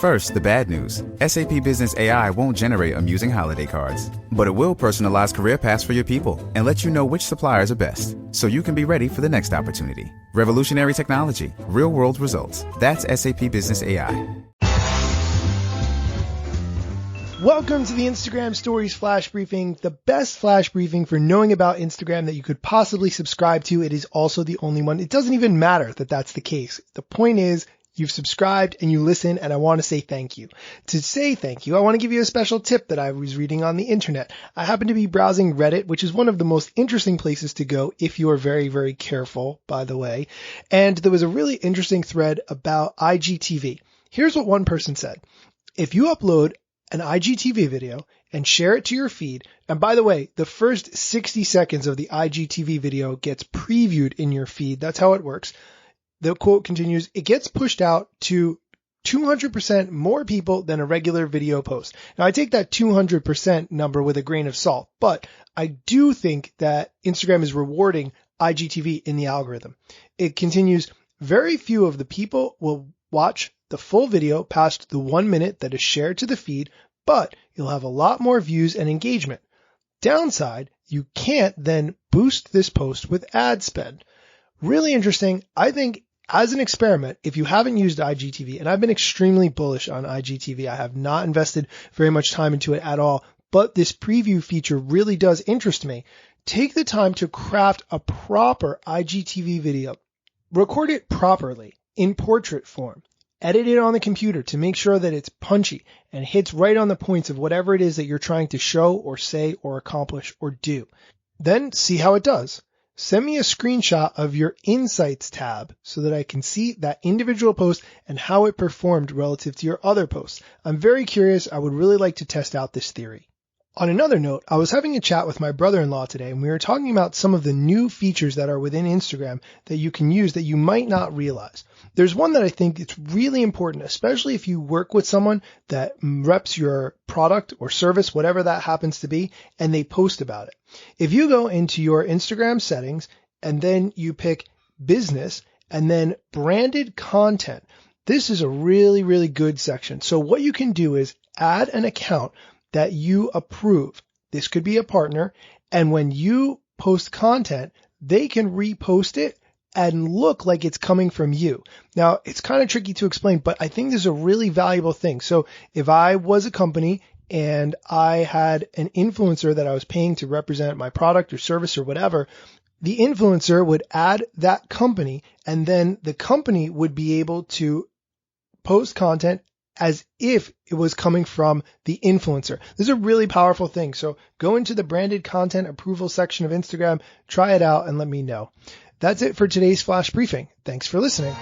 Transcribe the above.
First, the bad news. SAP Business AI won't generate amusing holiday cards, but it will personalize career paths for your people and let you know which suppliers are best, so you can be ready for the next opportunity. Revolutionary technology, real-world results. That's SAP Business AI. Welcome to the Instagram Stories Flash Briefing, the best flash briefing for knowing about Instagram that you could possibly subscribe to. It is also the only one. It doesn't even matter that that's the case. The point is, you've subscribed and you listen, and I want to say thank you. To say thank you, I want to give you a special tip that I was reading on the internet. I happen to be browsing Reddit, which is one of the most interesting places to go if you are very, very careful, by the way. And there was a really interesting thread about IGTV. Here's what one person said. If you upload an IGTV video and share it to your feed, and by the way, the first 60 seconds of the IGTV video gets previewed in your feed. That's how it works. The quote continues, it gets pushed out to 200% more people than a regular video post. Now I take that 200% number with a grain of salt, but I do think that Instagram is rewarding IGTV in the algorithm. It continues, very few of the people will watch the full video past the 1 minute that is shared to the feed, but you'll have a lot more views and engagement. Downside, you can't then boost this post with ad spend. Really interesting. I think as an experiment, if you haven't used IGTV, and I've been extremely bullish on IGTV, I have not invested very much time into it at all, but this preview feature really does interest me. Take the time to craft a proper IGTV video. Record it properly in portrait form. Edit it on the computer to make sure that it's punchy and hits right on the points of whatever it is that you're trying to show or say or accomplish or do. Then see how it does. Send me a screenshot of your Insights tab so that I can see that individual post and how it performed relative to your other posts. I'm very curious. I would really like to test out this theory. On another note, I was having a chat with my brother-in-law today, and we were talking about some of the new features that are within Instagram that you can use that you might not realize. There's one that I think it's really important, especially if you work with someone that reps your product or service, whatever that happens to be, and they post about it. If you go into your Instagram settings and then you pick business and then branded content, this is a really, really good section. So what you can do is add an account that you approve. This could be a partner. And when you post content, they can repost it and look like it's coming from you. Now, it's kind of tricky to explain, but I think this is a really valuable thing. So if I was a company and I had an influencer that I was paying to represent my product or service or whatever, the influencer would add that company, and then the company would be able to post content as if it was coming from the influencer. This is a really powerful thing. So go into the branded content approval section of Instagram, try it out, and let me know. That's it for today's flash briefing. Thanks for listening.